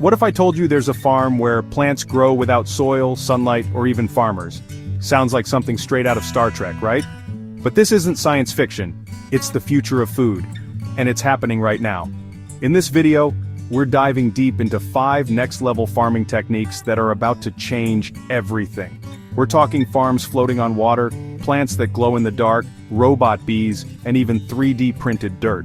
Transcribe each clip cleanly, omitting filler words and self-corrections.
What if I told you there's a farm where plants grow without soil, sunlight, or even farmers? Sounds like something straight out of Star Trek, right? But this isn't science fiction, it's the future of food. And it's happening right now. In this video, we're diving deep into 5 next-level farming techniques that are about to change everything. We're talking farms floating on water, plants that glow in the dark, robot bees, and even 3D printed dirt.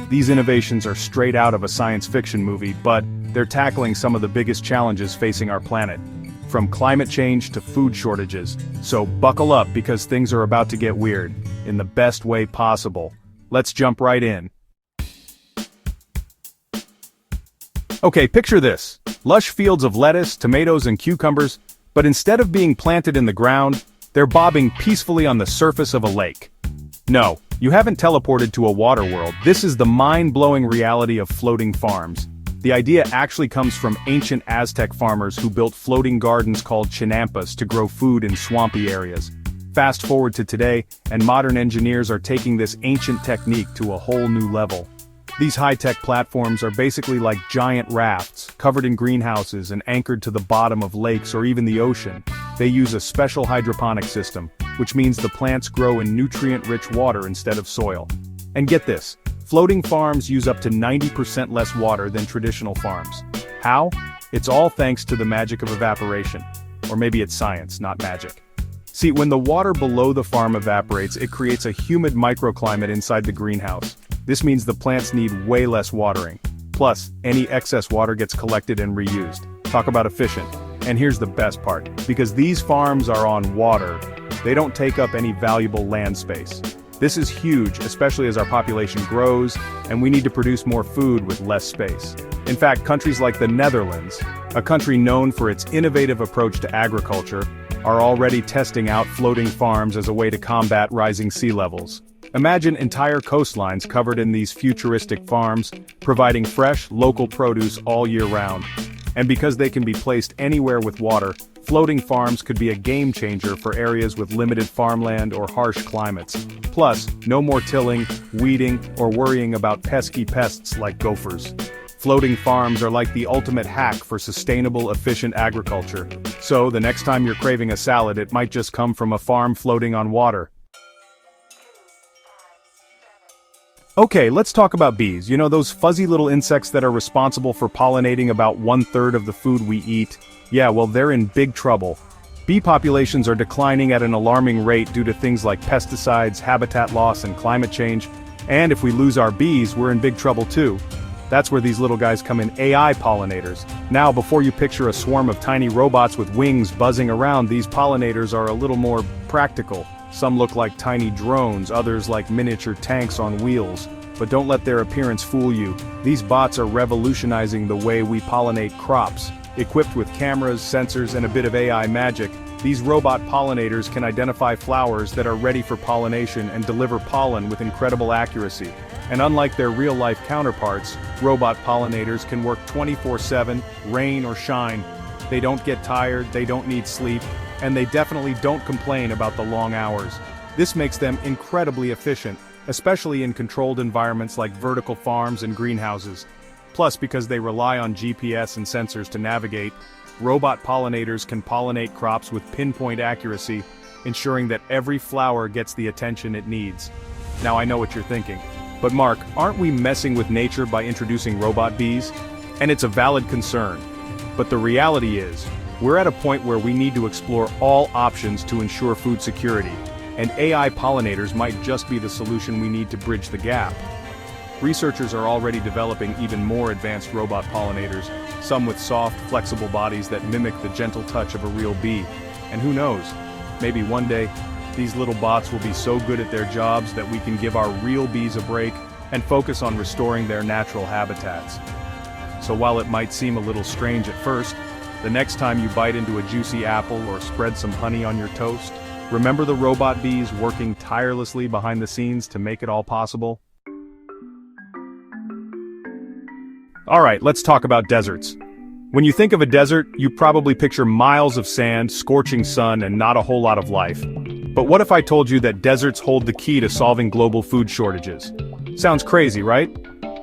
These innovations are straight out of a science fiction movie, but they're tackling some of the biggest challenges facing our planet. From climate change to food shortages. So buckle up because things are about to get weird, in the best way possible. Let's jump right in. Okay, picture this. Lush fields of lettuce, tomatoes, and cucumbers, but instead of being planted in the ground, they're bobbing peacefully on the surface of a lake. No, you haven't teleported to a water world. This is the mind-blowing reality of floating farms. The idea actually comes from ancient Aztec farmers who built floating gardens called chinampas to grow food in swampy areas. Fast forward to today, and modern engineers are taking this ancient technique to a whole new level. These high-tech platforms are basically like giant rafts, covered in greenhouses and anchored to the bottom of lakes or even the ocean. They use a special hydroponic system, which means the plants grow in nutrient-rich water instead of soil. And get this, floating farms use up to 90% less water than traditional farms. How? It's all thanks to the magic of evaporation. Or maybe it's science, not magic. See, when the water below the farm evaporates, it creates a humid microclimate inside the greenhouse. This means the plants need way less watering. Plus, any excess water gets collected and reused. Talk about efficient. And here's the best part. Because these farms are on water, they don't take up any valuable land space. This is huge, especially as our population grows, and we need to produce more food with less space. In fact, countries like the Netherlands, a country known for its innovative approach to agriculture, are already testing out floating farms as a way to combat rising sea levels. Imagine entire coastlines covered in these futuristic farms, providing fresh, local produce all year round. And because they can be placed anywhere with water, floating farms could be a game changer for areas with limited farmland or harsh climates. Plus, no more tilling, weeding, or worrying about pesky pests like gophers. Floating farms are like the ultimate hack for sustainable, efficient agriculture. So, the next time you're craving a salad, it might just come from a farm floating on water. Okay, let's talk about bees. You know, those fuzzy little insects that are responsible for pollinating about 1/3 of the food we eat? Yeah, well, they're in big trouble. Bee populations are declining at an alarming rate due to things like pesticides, habitat loss, and climate change. And if we lose our bees, we're in big trouble too. That's where these little guys come in, AI pollinators. Now, before you picture a swarm of tiny robots with wings buzzing around, these pollinators are a little more practical. Some look like tiny drones, others like miniature tanks on wheels. But don't let their appearance fool you. These bots are revolutionizing the way we pollinate crops. Equipped with cameras, sensors, and a bit of AI magic, these robot pollinators can identify flowers that are ready for pollination and deliver pollen with incredible accuracy. And unlike their real-life counterparts, robot pollinators can work 24/7, rain or shine. They don't get tired, they don't need sleep, and they definitely don't complain about the long hours. This makes them incredibly efficient, especially in controlled environments like vertical farms and greenhouses. Plus, because they rely on GPS and sensors to navigate, robot pollinators can pollinate crops with pinpoint accuracy, ensuring that every flower gets the attention it needs. Now I know what you're thinking. But Mark, aren't we messing with nature by introducing robot bees? And it's a valid concern. But the reality is, we're at a point where we need to explore all options to ensure food security, and AI pollinators might just be the solution we need to bridge the gap. Researchers are already developing even more advanced robot pollinators, some with soft, flexible bodies that mimic the gentle touch of a real bee. And who knows, maybe one day, these little bots will be so good at their jobs that we can give our real bees a break and focus on restoring their natural habitats. So while it might seem a little strange at first, the next time you bite into a juicy apple or spread some honey on your toast, remember the robot bees working tirelessly behind the scenes to make it all possible? Alright, let's talk about deserts. When you think of a desert, you probably picture miles of sand, scorching sun, and not a whole lot of life. But what if I told you that deserts hold the key to solving global food shortages? Sounds crazy, right?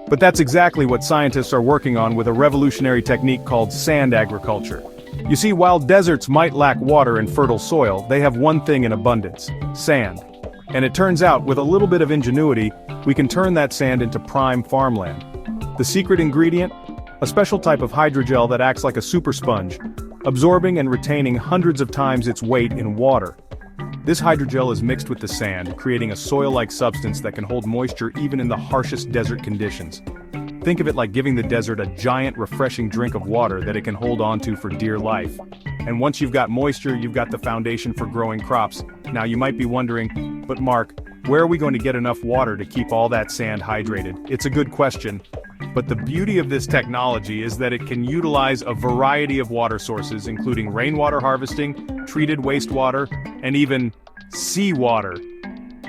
But that's exactly what scientists are working on with a revolutionary technique called sand agriculture. You see, while deserts might lack water and fertile soil, they have one thing in abundance: sand. And it turns out, with a little bit of ingenuity, we can turn that sand into prime farmland. The secret ingredient? A special type of hydrogel that acts like a super sponge, absorbing and retaining hundreds of times its weight in water. This hydrogel is mixed with the sand, creating a soil-like substance that can hold moisture even in the harshest desert conditions. Think of it like giving the desert a giant, refreshing drink of water that it can hold onto for dear life. And once you've got moisture, you've got the foundation for growing crops. Now you might be wondering, but Mark, where are we going to get enough water to keep all that sand hydrated? It's a good question. But the beauty of this technology is that it can utilize a variety of water sources, including rainwater harvesting, treated wastewater, and even seawater.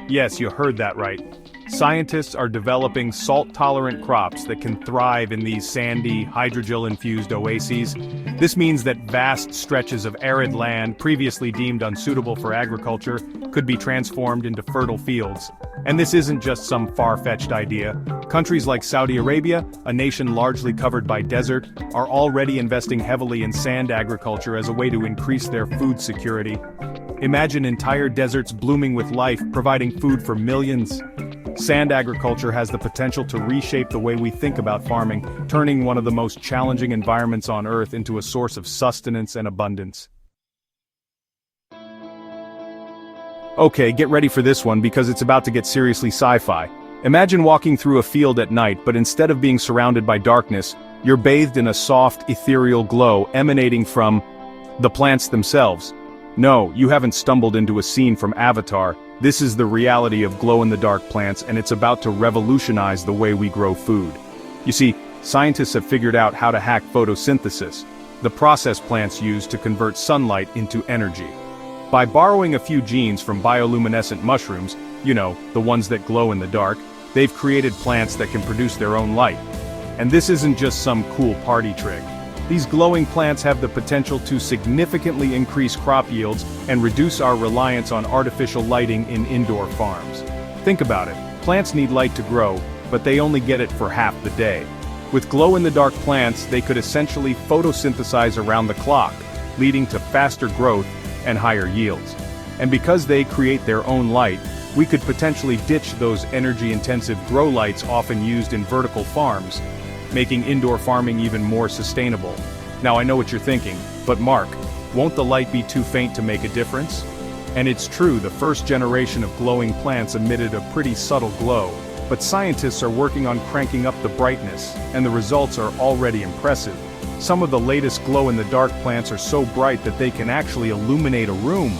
Yes, you heard that right. Scientists are developing salt-tolerant crops that can thrive in these sandy, hydrogel-infused oases. This means that vast stretches of arid land, previously deemed unsuitable for agriculture, could be transformed into fertile fields. And this isn't just some far-fetched idea. Countries like Saudi Arabia, a nation largely covered by desert, are already investing heavily in sand agriculture as a way to increase their food security. Imagine entire deserts blooming with life, providing food for millions. Sand agriculture has the potential to reshape the way we think about farming, turning one of the most challenging environments on Earth into a source of sustenance and abundance. Okay, get ready for this one because it's about to get seriously sci-fi. Imagine walking through a field at night, but instead of being surrounded by darkness, you're bathed in a soft, ethereal glow emanating from the plants themselves. No, you haven't stumbled into a scene from Avatar. This is the reality of glow-in-the-dark plants, and it's about to revolutionize the way we grow food. You see, scientists have figured out how to hack photosynthesis, the process plants use to convert sunlight into energy. By borrowing a few genes from bioluminescent mushrooms, you know, the ones that glow in the dark, they've created plants that can produce their own light. And this isn't just some cool party trick. These glowing plants have the potential to significantly increase crop yields and reduce our reliance on artificial lighting in indoor farms. Think about it, plants need light to grow, but they only get it for half the day. With glow-in-the-dark plants, they could essentially photosynthesize around the clock, leading to faster growth and higher yields. And because they create their own light, we could potentially ditch those energy-intensive grow lights often used in vertical farms, making indoor farming even more sustainable. Now I know what you're thinking, but Mark, won't the light be too faint to make a difference? And it's true, the first generation of glowing plants emitted a pretty subtle glow, but scientists are working on cranking up the brightness, and the results are already impressive. Some of the latest glow-in-the-dark plants are so bright that they can actually illuminate a room.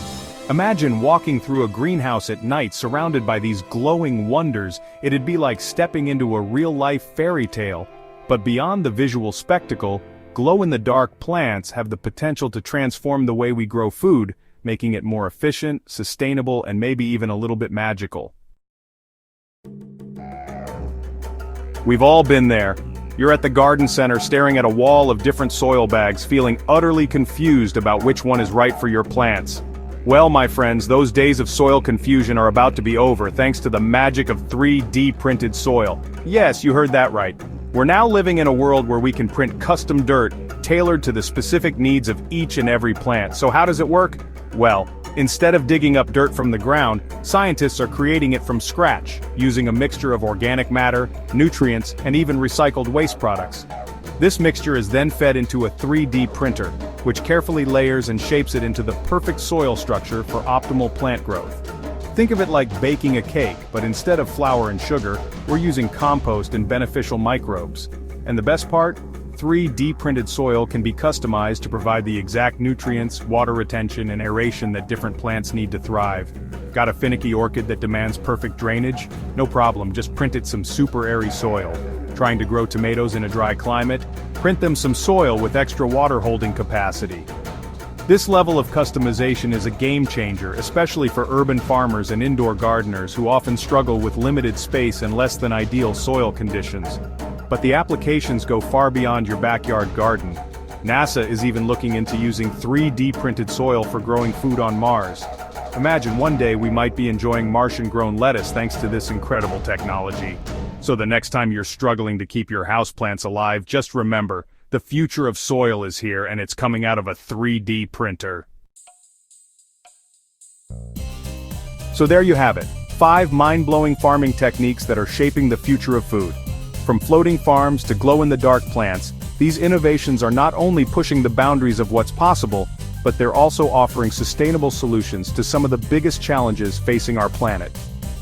Imagine walking through a greenhouse at night surrounded by these glowing wonders. It'd be like stepping into a real-life fairy tale. But beyond the visual spectacle, glow-in-the-dark plants have the potential to transform the way we grow food, making it more efficient, sustainable, and maybe even a little bit magical. We've all been there. You're at the garden center staring at a wall of different soil bags, feeling utterly confused about which one is right for your plants. Well, my friends, those days of soil confusion are about to be over thanks to the magic of 3D printed soil. Yes, you heard that right. We're now living in a world where we can print custom dirt, tailored to the specific needs of each and every plant. So how does it work? Well, instead of digging up dirt from the ground, scientists are creating it from scratch, using a mixture of organic matter, nutrients, and even recycled waste products. This mixture is then fed into a 3D printer, which carefully layers and shapes it into the perfect soil structure for optimal plant growth. Think of it like baking a cake, but instead of flour and sugar, we're using compost and beneficial microbes. And the best part? 3D printed soil can be customized to provide the exact nutrients, water retention, and aeration that different plants need to thrive. Got a finicky orchid that demands perfect drainage? No problem, just print it some super airy soil. Trying to grow tomatoes in a dry climate? Print them some soil with extra water holding capacity. This level of customization is a game changer, especially for urban farmers and indoor gardeners who often struggle with limited space and less than ideal soil conditions. But the applications go far beyond your backyard garden. NASA is even looking into using 3D printed soil for growing food on Mars. Imagine one day we might be enjoying Martian-grown lettuce thanks to this incredible technology. So the next time you're struggling to keep your houseplants alive, just remember, the future of soil is here and it's coming out of a 3D printer. So there you have it, 5 mind-blowing farming techniques that are shaping the future of food. From floating farms to glow-in-the-dark plants, these innovations are not only pushing the boundaries of what's possible, but they're also offering sustainable solutions to some of the biggest challenges facing our planet.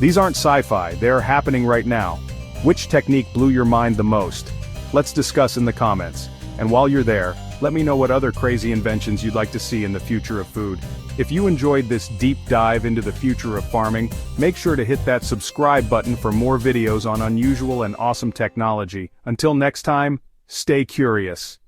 These aren't sci-fi, they're happening right now. Which technique blew your mind the most? Let's discuss in the comments. And while you're there, let me know what other crazy inventions you'd like to see in the future of food. If you enjoyed this deep dive into the future of farming, make sure to hit that subscribe button for more videos on unusual and awesome technology. Until next time, stay curious.